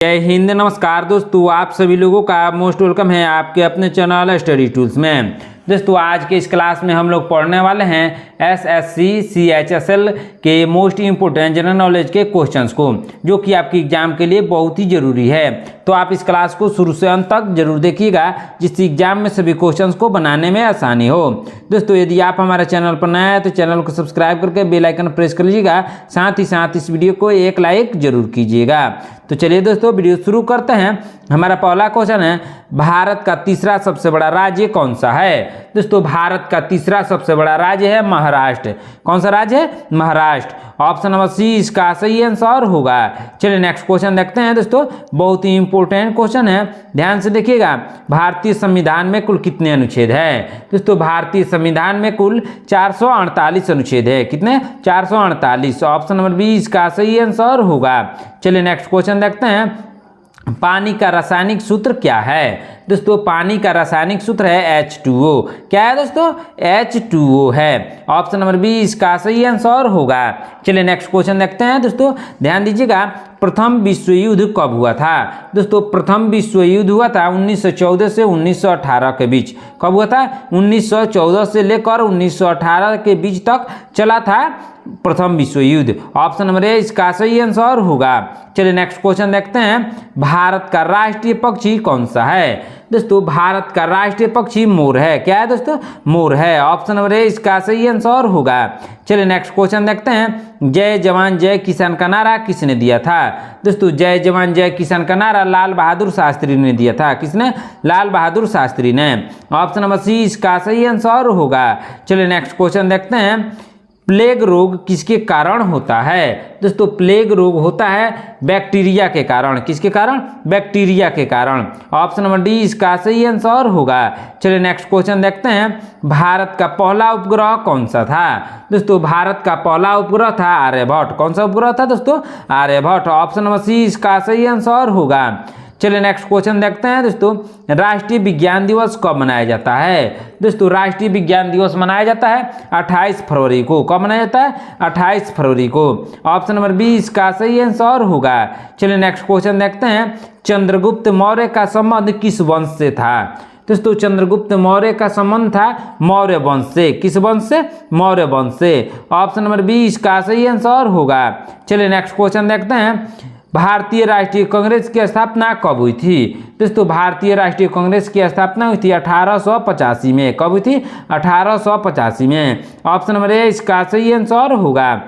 जय हिंद, नमस्कार दोस्तों। आप सभी लोगों का मोस्ट वेलकम है आपके अपने चैनल स्टडी टूल्स में। दोस्तों आज के इस क्लास में हम लोग पढ़ने वाले हैं एसएससी CHSL के मोस्ट इम्पोर्टेंट जनरल नॉलेज के क्वेश्चंस को, जो कि आपके एग्जाम के लिए बहुत ही जरूरी है। तो आप इस क्लास को शुरू से अंत तक जरूर देखिएगा, जिससे एग्जाम में सभी क्वेश्चंस को बनाने में आसानी हो। दोस्तों यदि आप हमारे चैनल पर नए हैं तो चैनल को सब्सक्राइब करके बेल आइकन प्रेस कर लीजिएगा, साथ ही साथ इस वीडियो को एक लाइक जरूर कीजिएगा। तो चलिए दोस्तों वीडियो शुरू करते हैं। हमारा पहला क्वेश्चन है, भारत का तीसरा सबसे बड़ा राज्य कौन सा है? दोस्तों भारत का तीसरा सबसे बड़ा राज्य है महाराष्ट्र। कौन सा राज्य है? महाराष्ट्र। ऑप्शन नंबर सी इसका सही आंसर होगा। चलिए नेक्स्ट क्वेश्चन देखते हैं दोस्तों, बहुत ही इंपॉर्टेंट क्वेश्चन है, ध्यान से देखिएगा। भारतीय संविधान में कुल कितने अनुच्छेद हैं? दोस्तों भारतीय संविधान में कुल 448 अनुच्छेद है। कितने? 448। ऑप्शन नंबर बी इसका सही आंसर होगा। चलिए नेक्स्ट क्वेश्चन देखते हैं, पानी का रासायनिक सूत्र क्या है? दोस्तों पानी का रासायनिक सूत्र है H2O। क्या है दोस्तों? H2O है। ऑप्शन नंबर बी इसका सही आंसर होगा। चलिए नेक्स्ट क्वेश्चन देखते हैं दोस्तों, ध्यान दीजिएगा। प्रथम विश्व युद्ध कब हुआ था? दोस्तों प्रथम विश्व युद्ध हुआ था 1914 से 1918 के बीच। कब हुआ था? 1914 से लेकर 1918 के बीच तक चला था प्रथम विश्व युद्ध। ऑप्शन नंबर ए इसका सही आंसर होगा। चलिए नेक्स्ट क्वेश्चन देखते हैं, भारत का राष्ट्रीय पक्षी कौन सा है? दोस्तों भारत का राष्ट्रीय पक्षी मोर है। क्या है दोस्तों? मोर है। ऑप्शन नंबर ए इसका सही आंसर होगा। चलिए नेक्स्ट क्वेश्चन देखते हैं, जय जवान जय किसान का नारा किसने दिया था? दोस्तों जय जवान जय किसान का नारा लाल बहादुर शास्त्री ने दिया था। किसने? लाल बहादुर शास्त्री ने। ऑप्शन नंबर सी इसका सही आंसर होगा। चलिए नेक्स्ट क्वेश्चन देखते हैं, प्लेग रोग किसके कारण होता है? दोस्तों प्लेग रोग होता है बैक्टीरिया के कारण। किसके कारण? बैक्टीरिया के कारण। ऑप्शन नंबर डी इसका सही आंसर होगा। चलिए नेक्स्ट क्वेश्चन देखते हैं, भारत का पहला उपग्रह कौन सा था? दोस्तों भारत का पहला उपग्रह था आर्यभट्ट। कौन सा उपग्रह था दोस्तों? आर्यभट्ट। ऑप्शन नंबर सी इसका सही आंसर होगा। चलिए नेक्स्ट क्वेश्चन देखते हैं दोस्तों, राष्ट्रीय विज्ञान दिवस कब मनाया जाता है? दोस्तों राष्ट्रीय विज्ञान दिवस मनाया जाता है 28 फरवरी को। कब मनाया जाता है? 28 फरवरी को। ऑप्शन नंबर बी इसका सही आंसर होगा। चलिए नेक्स्ट क्वेश्चन देखते हैं, चंद्रगुप्त मौर्य का संबंध किस वंश से था? दोस्तों चंद्रगुप्त मौर्य का संबंध था मौर्य वंश से। किस वंश से? मौर्य वंश से। ऑप्शन नंबर बी इसका सही आंसर होगा। चलिए नेक्स्ट क्वेश्चन देखते हैं, भारतीय राष्ट्रीय कांग्रेस की स्थापना कब हुई थी? दोस्तों भारतीय राष्ट्रीय कांग्रेस की स्थापना हुई थी 1885 में। कब हुई थी? 1885 में। ऑप्शन नंबर ए इसका सही आंसर होगा।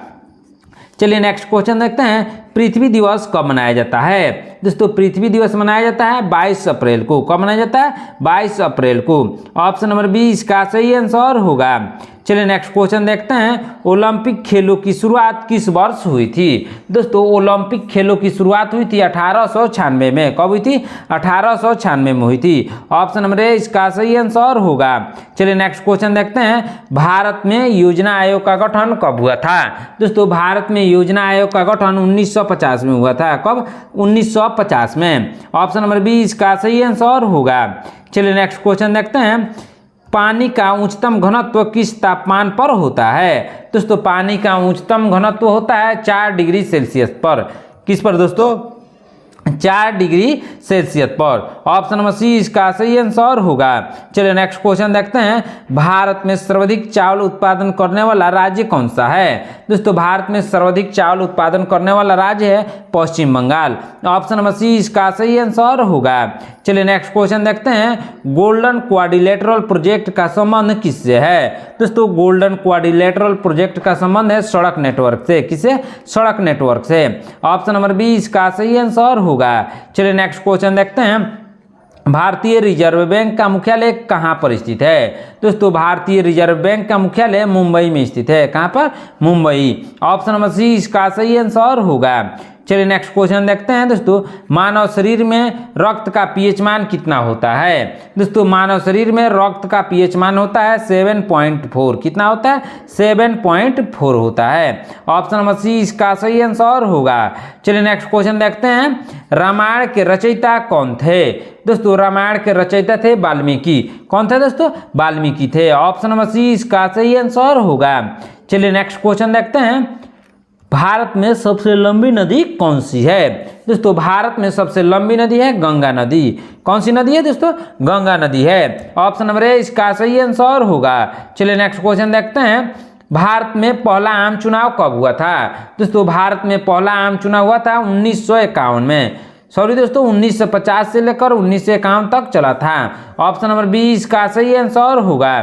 चलिए नेक्स्ट क्वेश्चन देखते हैं, पृथ्वी दिवस कब मनाया जाता है? दोस्तों पृथ्वी दिवस मनाया जाता है 22 अप्रैल को। कब मनाया जाता है? 22 अप्रैल को। ऑप्शन नंबर बी इसका सही आंसर होगा। चलिए नेक्स्ट क्वेश्चन देखते हैं, ओलंपिक खेलों की शुरुआत किस वर्ष हुई थी? दोस्तों ओलंपिक खेलों की शुरुआत हुई थी 1896 में। कब हुई थी? 1896 में हुई थी। ऑप्शन नंबर ए इसका सही आंसर होगा। चलिए नेक्स्ट क्वेश्चन देखते हैं, भारत में योजना आयोग का गठन कब हुआ था? दोस्तों भारत में योजना आयोग का गठन 1950 में हुआ था। कब? 1950 में। ऑप्शन नंबर बी इसका सही आंसर होगा। चलिए नेक्स्ट क्वेश्चन देखते हैं, पानी का उच्चतम घनत्व किस तापमान पर होता है? दोस्तों पानी का उच्चतम घनत्व होता है 4 डिग्री सेल्सियस पर। किस पर दोस्तों? 4 डिग्री सेल्सियस पर। ऑप्शन नंबर सी इसका सही आंसर होगा। चलिए नेक्स्ट क्वेश्चन देखते हैं, भारत में सर्वाधिक चावल उत्पादन करने वाला राज्य कौन सा है? दोस्तों भारत में सर्वाधिक चावल उत्पादन करने वाला राज्य है पश्चिम बंगाल। ऑप्शन नंबर सी इसका सही आंसर होगा। चलिए नेक्स्ट क्वेश्चन देखते हैं, गोल्डन क्वाड्रिलेटरल प्रोजेक्ट का संबंध किससे है? दोस्तों गोल्डन क्वाड्रिलेटरल प्रोजेक्ट का संबंध है सड़क नेटवर्क से। किससे? सड़क नेटवर्क से। ऑप्शन नंबर बी इसका सही आंसर होगा। चलिए नेक्स्ट क्वेश्चन देखते हैं, भारतीय रिजर्व बैंक का मुख्यालय कहाँ पर स्थित है? दोस्तों भारतीय रिजर्व बैंक का मुख्यालय मुंबई में स्थित है। कहाँ पर? मुंबई। ऑप्शन नंबर सी इसका सही आंसर होगा। चलिए नेक्स्ट क्वेश्चन देखते हैं दोस्तों, मानव शरीर में रक्त का पीएच मान कितना होता है? दोस्तों मानव शरीर में रक्त का पीएच मान होता है 7.4। कितना होता है? 7.4 होता है। ऑप्शन नंबर सी इसका सही आंसर होगा। चलिए नेक्स्ट क्वेश्चन देखते हैं, रामायण के रचयिता कौन थे? दोस्तों रामायण के रचयिता थे वाल्मीकि। कौन थे दोस्तों? वाल्मीकि थे। ऑप्शन नंबर सी इसका सही आंसर होगा। चलिए नेक्स्ट क्वेश्चन देखते हैं, भारत में सबसे लंबी नदी कौन सी है? दोस्तों भारत में सबसे लंबी नदी है गंगा नदी। कौन सी नदी है दोस्तों? गंगा नदी है। ऑप्शन नंबर ए इसका सही आंसर होगा। चलिए नेक्स्ट क्वेश्चन देखते हैं। भारत में पहला आम चुनाव कब हुआ था? दोस्तों भारत में पहला आम चुनाव हुआ था 1951 में। सॉरी दोस्तों 1950 से लेकर 1951 तक चला था। ऑप्शन नंबर बी इसका सही आंसर होगा।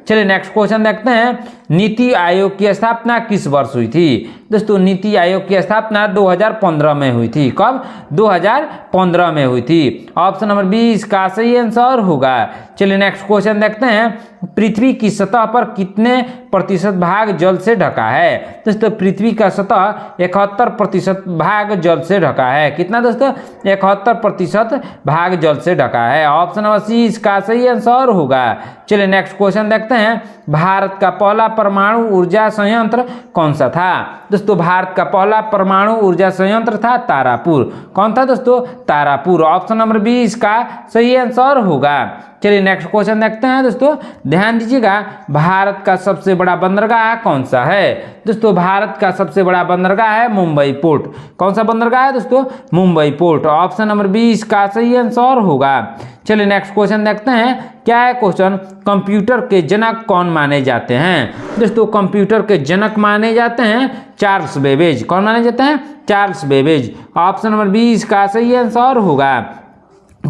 चलिए नेक्स्ट क्वेश्चन देखते हैं। नीति आयोग की स्थापना किस वर्ष हुई थी? दोस्तों नीति आयोग की स्थापना 2015 में हुई थी। कब? 2015 में हुई थी। ऑप्शन नंबर बी इसका सही आंसर होगा। चलिए नेक्स्ट क्वेश्चन देखते हैं। पृथ्वी की सतह पर कितने प्रतिशत भाग जल से ढका है? दोस्तों पृथ्वी का सतह 71% भाग जल से ढका है। कितना दोस्तों? 71% भाग जल से ढका है। ऑप्शन नंबर सी इसका सही आंसर होगा। चलिए नेक्स्ट क्वेश्चन देखते हैं। भारत का पहला परमाणु ऊर्जा संयंत्र कौन सा था? दोस्तों भारत का पहला परमाणु ऊर्जा संयंत्र था तारापुर। कौन था दोस्तों? तारापुर। ऑप्शन नंबर बी इसका सही आंसर होगा। चलिए नेक्स्ट क्वेश्चन देखते हैं दोस्तों। ध्यान दीजिएगा, भारत का सबसे बड़ा बंदरगाह कौन सा है? दोस्तों भारत का सबसे बड़ा बंदरगाह है मुंबई पोर्ट। कौन सा बंदरगाह है दोस्तों? Mumbai port. Option number B इसका सही आंसर होगा। चलिए नेक्स्ट क्वेश्चन देखते हैं। क्या है क्वेश्चन? कंप्यूटर के जनक कौन माने जाते हैं? दोस्तों कंप्यूटर के जनक माने जाते हैं चार्ल्स बेबेज। कौन माने जाते हैं? Charles Babbage. Option number B इसका सही आंसर होगा।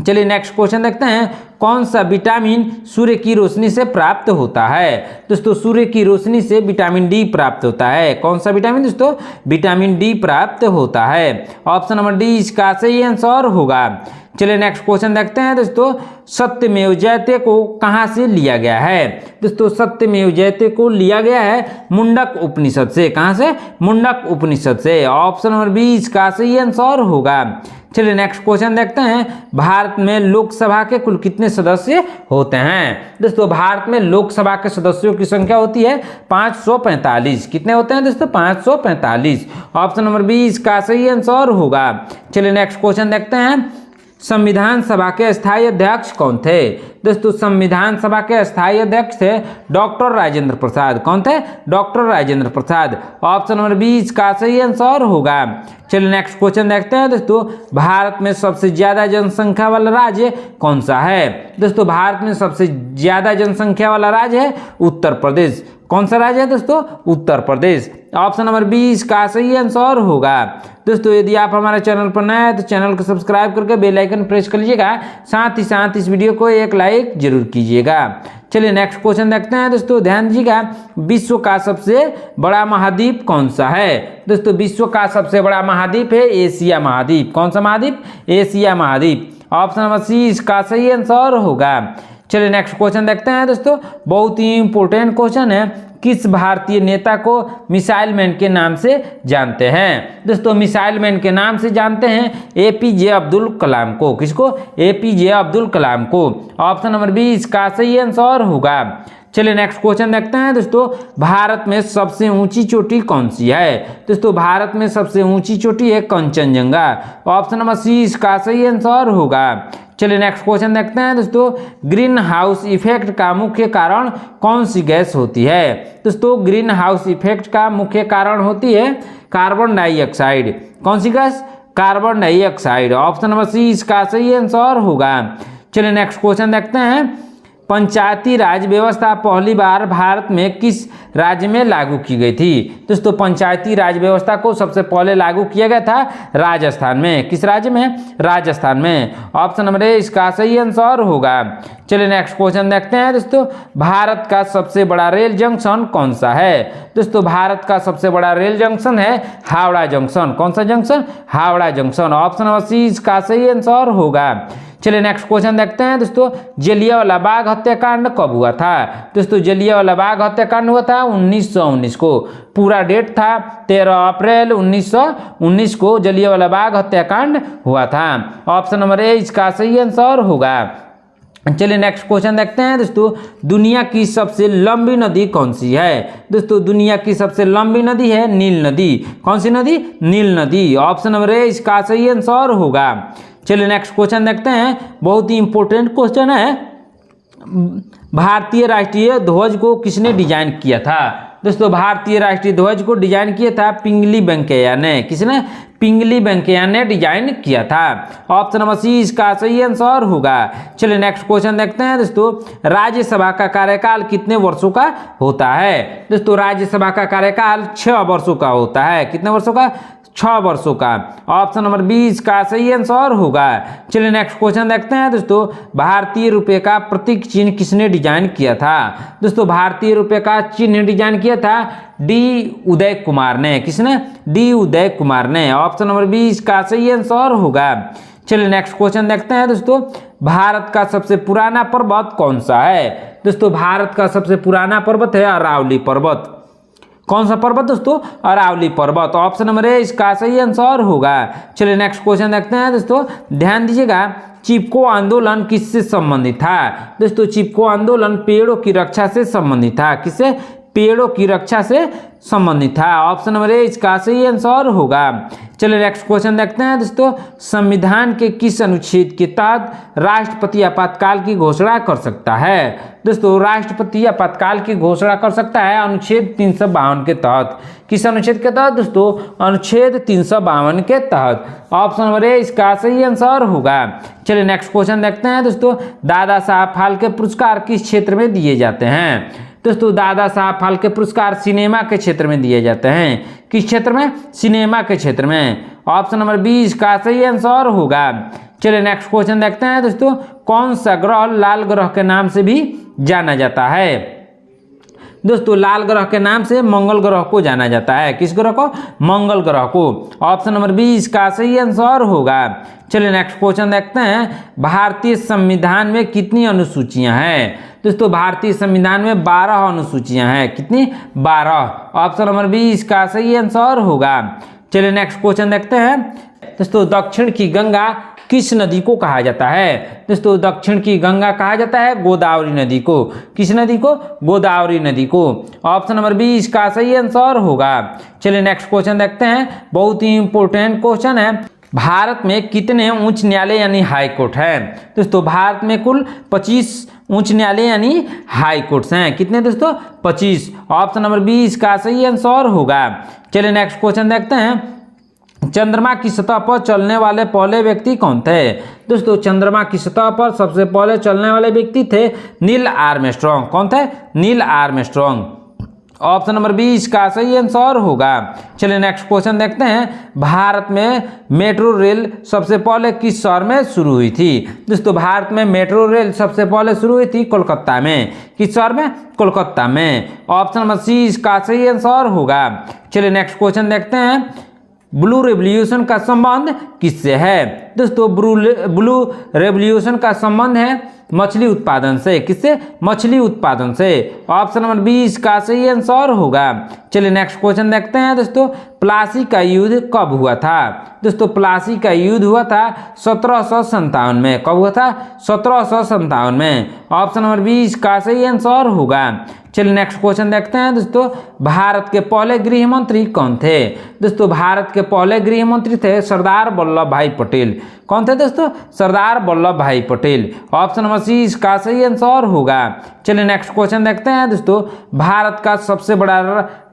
चलिए नेक्स्ट क्वेश्चन देखते हैं। कौन सा विटामिन सूर्य की रोशनी से प्राप्त होता है? दोस्तों सूर्य की रोशनी से विटामिन डी प्राप्त होता है। कौन सा विटामिन दोस्तों? विटामिन डी प्राप्त होता है। ऑप्शन नंबर डी इसका सही आंसर होगा। चलिए नेक्स्ट क्वेश्चन देखते हैं दोस्तों। सत्यमेव जयते को कहाँ से लिया गया है? दोस्तों सत्यमेव जयते को लिया गया है मुंडक उपनिषद से। कहाँ से? मुंडक उपनिषद से। ऑप्शन नंबर बी इसका सही आंसर होगा। चलिए नेक्स्ट क्वेश्चन देखते हैं। भारत में लोकसभा के कुल कितने सदस्य होते हैं? दोस्तों भारत में लोकसभा के सदस्यों की संख्या होती है 545। कितने होते हैं दोस्तों? 545। ऑप्शन नंबर बी इसका सही आंसर होगा। चलिए नेक्स्ट क्वेश्चन देखते हैं। संविधान सभा के स्थायी अध्यक्ष कौन थे? दोस्तों संविधान सभा के स्थायी अध्यक्ष थे डॉक्टर राजेंद्र प्रसाद। कौन थे? Doctor Rajendra Prasad. Option number B इसका सही आंसर होगा। चलिए नेक्स्ट क्वेश्चन देखते हैं दोस्तों। भारत में सबसे ज्यादा जनसंख्या वाला राज्य कौन सा है? दोस्तों भारत में सबसे ज्यादा जनसंख्या वाला राज्य है उत्तर प्रदेश। कौन सा राज्य है दोस्तों? Uttar Pradesh. Option number B इसका सही आंसर होगा। दोस्तों यदि आप हमारे चैनल पर नए हैं तो चैनल को सब्सक्राइब करके बेल आइकन प्रेस कर लीजिएगा। साथ ही साथ इस वीडियो को एक लाइक जरूर कीजिएगा। चलिए नेक्स्ट क्वेश्चन देखते हैं दोस्तों। ध्यान दीजिएगा, विश्व का सबसे बड़ा महाद्वीप कौन सा है? दोस्तों विश्व का सबसे बड़ा महाद्वीप है एशिया महाद्वीप। कौन सा महाद्वीप? एशिया महाद्वीप। ऑप्शन नंबर सी इसका सही आंसर होगा। चलिए नेक्स्ट क्वेश्चन देखते हैं दोस्तों। बहुत ही इंपॉर्टेंट क्वेश्चन है। किस भारतीय नेता को मिसाइल मैन के नाम से जानते हैं? दोस्तों मिसाइल मैन के नाम से जानते हैं एपीजे अब्दुल कलाम को। किसको? एपीजे अब्दुल कलाम को। ऑप्शन नंबर बी इसका सही आंसर होगा। चलिए नेक्स्ट क्वेश्चन देखते हैं दोस्तों। भारत में सबसे ऊंची चोटी कौन सी है? दोस्तों भारत में सबसे ऊंची चोटी है कंचनजंगा। ऑप्शन नंबर सी इसका सही आंसर होगा। चलिए नेक्स्ट क्वेश्चन देखते हैं दोस्तों। ग्रीन हाउस इफेक्ट का मुख्य कारण कौन सी गैस होती है? दोस्तों ग्रीन हाउस इफेक्ट का मुख्य कारण होती है कार्बन डाइऑक्साइड। कौन सी gas? Carbon dioxide. Option number C इसका सही आंसर होगा। चलिए नेक्स्ट क्वेश्चन देखते हैं। पंचायती राज व्यवस्था पहली बार भारत में किस राज्य में लागू की गई थी? दोस्तों पंचायती राज व्यवस्था को सबसे पहले लागू किया गया था राजस्थान में। किस राज्य में? राजस्थान में। ऑप्शन नंबर ए इसका सही आंसर होगा। चलिए नेक्स्ट क्वेश्चन देखते हैं दोस्तों। भारत का सबसे बड़ा रेल जंक्शन कौन सा है? दोस्तों भारत का सबसे बड़ा रेल जंक्शन है हावड़ा जंक्शन। कौन सा junction? Howrah junction. Option number C इसका सही आंसर होगा। चलिए नेक्स्ट क्वेश्चन देखते हैं दोस्तों। जलियांवाला बाग हत्याकांड कब हुआ था? दोस्तों जलियांवाला बाग हत्याकांड हुआ था 1919 को। पूरा डेट था 13 अप्रैल 1919 को जलियांवाला बाग हत्याकांड हुआ था। ऑप्शन नंबर ए इसका सही आंसर होगा। चलिए नेक्स्ट क्वेश्चन देखते हैं दोस्तों। दुनिया की सबसे लंबी नदी कौन सी है? दोस्तों दुनिया की सबसे लंबी नदी है नील नदी। कौन सी नदी? नील नदी। ऑप्शन नंबर ए इसका सही आंसर होगा। चलिए नेक्स्ट क्वेश्चन देखते हैं। बहुत ही इंपॉर्टेंट क्वेश्चन है। भारतीय राष्ट्रीय ध्वज को किसने डिजाइन किया था? दोस्तों भारतीय राष्ट्रीय ध्वज को डिजाइन किया था पिंगली वेंकैया ने। किसने? पिंगली वेंकैया ने डिजाइन किया था। ऑप्शन नंबर सी इसका सही आंसर होगा। चलिए नेक्स्ट क्वेश्चन देखते हैं दोस्तों, राज्यसभा का कार्यकाल कितने वर्षों का होता है? दोस्तों राज्यसभा का कार्यकाल 6 वर्षों का होता है। कितने वर्षों का? 6 वर्षों का। ऑप्शन नंबर 20 का सही आंसर होगा। चलिए नेक्स्ट क्वेश्चन देखते हैं दोस्तों, भारतीय रुपए का प्रतीक चिन्ह किसने डिजाइन किया था? दोस्तों भारतीय रुपए का चिन्ह डिजाइन किया था डी उदय कुमार ने। किसने? डी उदय कुमार ने। ऑप्शन नंबर 20 का सही आंसर होगा। चलिए नेक्स्ट क्वेश्चन देखते हैं दोस्तों, भारत का सबसे पुराना पर्वत कौन सा है? दोस्तों भारत का सबसे पुराना पर्वत है अरावली पर्वत। कौन सा पर्वत दोस्तों? अरावली पर्वत। ऑप्शन नंबर ए इसका सही आंसर होगा। चलिए नेक्स्ट क्वेश्चन देखते हैं दोस्तों, ध्यान दीजिएगा, चिपको आंदोलन किससे संबंधित था? दोस्तों चिपको आंदोलन पेड़ों की रक्षा से संबंधित था। किससे? पेड़ों की रक्षा से संबंधित था। ऑप्शन नंबर ए इसका सही आंसर होगा। चलिए नेक्स्ट क्वेश्चन देखते हैं दोस्तों, संविधान के किस अनुच्छेद के तहत राष्ट्रपति आपातकाल की घोषणा कर सकता है? दोस्तों राष्ट्रपति आपातकाल की घोषणा कर सकता है अनुच्छेद 352 के तहत। किस अनुच्छेद के तहत दोस्तों? अनुच्छेद 352 के तहत। ऑप्शन नंबर ए इसका सही आंसर होगा। चलिए नेक्स्ट क्वेश्चन देखते हैं दोस्तों, दादा साहब फाल्के पुरस्कार किस क्षेत्र में दिए जाते हैं? दोस्तों दादा साहब फाल्के पुरस्कार सिनेमा के क्षेत्र में दिए जाते हैं। किस क्षेत्र में? सिनेमा के क्षेत्र में। ऑप्शन नंबर 20 का सही आंसर होगा। चलिए नेक्स्ट क्वेश्चन देखते हैं दोस्तों, कौन सा ग्रह लाल ग्रह के नाम से भी जाना जाता है? दोस्तों लाल ग्रह के नाम से मंगल ग्रह को जाना जाता है। किस ग्रह को? मंगल ग्रह को। ऑप्शन नंबर 20 का सही आंसर होगा। चलिए नेक्स्ट क्वेश्चन देखते हैं, भारतीय संविधान में कितनी अनुसूचियां हैं? दोस्तों भारतीय संविधान में 12 अनुसूचियां हैं। कितनी? 12। ऑप्शन नंबर 20 का सही आंसर होगा। चलिए नेक्स्ट क्वेश्चन देखते हैं दोस्तों, दक्षिण की गंगा किस नदी को कहा जाता है? दोस्तों दक्षिण की गंगा कहा जाता है गोदावरी नदी को। किस नदी को? गोदावरी नदी को। ऑप्शन नंबर 20 का सही आंसर होगा। चलिए नेक्स्ट क्वेश्चन देखते हैं, बहुत ही इंपॉर्टेंट क्वेश्चन है, भारत में कितने उच्च न्यायालय यानी हाई कोर्ट है? दोस्तों भारत में कुल 25 उच्च न्यायालय यानी हाई कोर्ट्स हैं। कितने दोस्तों? 25। ऑप्शन नंबर 20 का सही आंसर होगा। चलिए नेक्स्ट क्वेश्चन देखते हैं, चंद्रमा की सतह पर चलने वाले पहले व्यक्ति कौन थे? दोस्तों चंद्रमा की सतह पर सबसे पहले चलने वाले व्यक्ति थे नील आर्मस्ट्रांग। कौन थे? Neil Armstrong. ऑप्शन नंबर 20 का सही आंसर होगा। चलिए नेक्स्ट क्वेश्चन देखते हैं, भारत में मेट्रो रेल सबसे पहले किस शहर में शुरू हुई थी? दोस्तों भारत में मेट्रो रेल सबसे पहले शुरू हुई थी कोलकाता में। किस शहर में? कोलकाता में। ऑप्शन नंबर सी का सही आंसर होगा। चलिए नेक्स्ट क्वेश्चन देखते हैं, ब्लू रेवोल्यूशन का संबंध किससे है? दोस्तों ब्लू रेवोल्यूशन का संबंध है मछली उत्पादन से। किससे? मछली उत्पादन से। ऑप्शन नंबर 20 का सही आंसर होगा। चलिए नेक्स्ट क्वेश्चन देखते हैं दोस्तों, प्लासी का युद्ध कब हुआ था? दोस्तों प्लासी का युद्ध हुआ था 1757 में। कब हुआ था? 1757 में। ऑप्शन नंबर 20 का सही आंसर होगा। चलिए नेक्स्ट क्वेश्चन देखते हैं दोस्तों, भारत के पहले गृह मंत्री कौन थे? दोस्तों भारत के पहले गृह मंत्री थे सरदार वल्लभ भाई पटेल। कौन थे दोस्तों? सरदार वल्लभ भाई पटेल। ऑप्शन नंबर सी का सही आंसर होगा। चलिए नेक्स्ट क्वेश्चन देखते हैं दोस्तों, भारत का सबसे बड़ा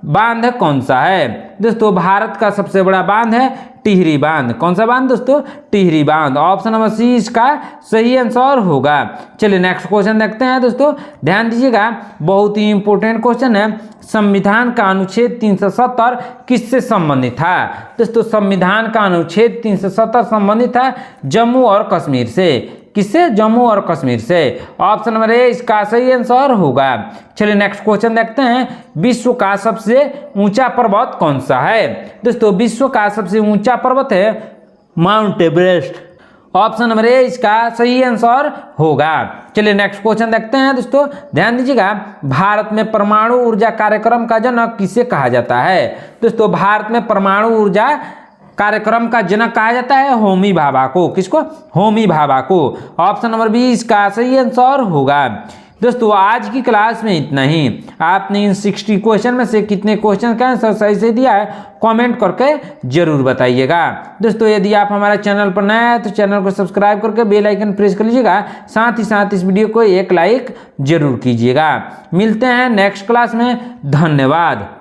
बांध कौन सा है? दोस्तों भारत का सबसे बड़ा बांध है टिहरी बांध। कौन सा बांध दोस्तों? टिहरी बांध। ऑप्शन नंबर सी इसका सही आंसर होगा। चलिए नेक्स्ट क्वेश्चन देखते हैं दोस्तों, ध्यान दीजिएगा, बहुत ही इंपॉर्टेंट क्वेश्चन है, संविधान का अनुच्छेद 370 किससे संबंधित था? दोस्तों संविधान का अनुच्छेद 370 संबंधित था जम्मू और कश्मीर से। किससे? जम्मू और कश्मीर से। ऑप्शन नंबर ए इसका सही आंसर होगा। चलिए नेक्स्ट क्वेश्चन देखते हैं, विश्व का सबसे ऊंचा पर्वत कौन सा है? दोस्तों विश्व का सबसे ऊंचा पर्वत है mount Everest. Option number A इसका सही आंसर होगा। चलिए नेक्स्ट क्वेश्चन देखते हैं दोस्तों, ध्यान दीजिएगा, भारत में परमाणु ऊर्जा कार्यक्रम का जनक किसे कहा जाता है? दोस्तों भारत में परमाणु ऊर्जा कार्यक्रम का जनक कहा जाता है होमी भाभा को। किसको? होमी भाभा को। ऑप्शन नंबर 20 का सही आंसर होगा। दोस्तों आज की क्लास में इतना ही। आपने इन 60 क्वेश्चन में से कितने क्वेश्चन का आंसर सही से दिया है कमेंट करके जरूर बताइएगा। दोस्तों यदि आप हमारे चैनल पर नए हैं तो चैनल को सब्सक्राइब करके बेल आइकन प्रेस कर लीजिएगा, साथ ही साथ इस वीडियो को एक लाइक जरूर कीजिएगा। मिलते हैं नेक्स्ट क्लास में, धन्यवाद।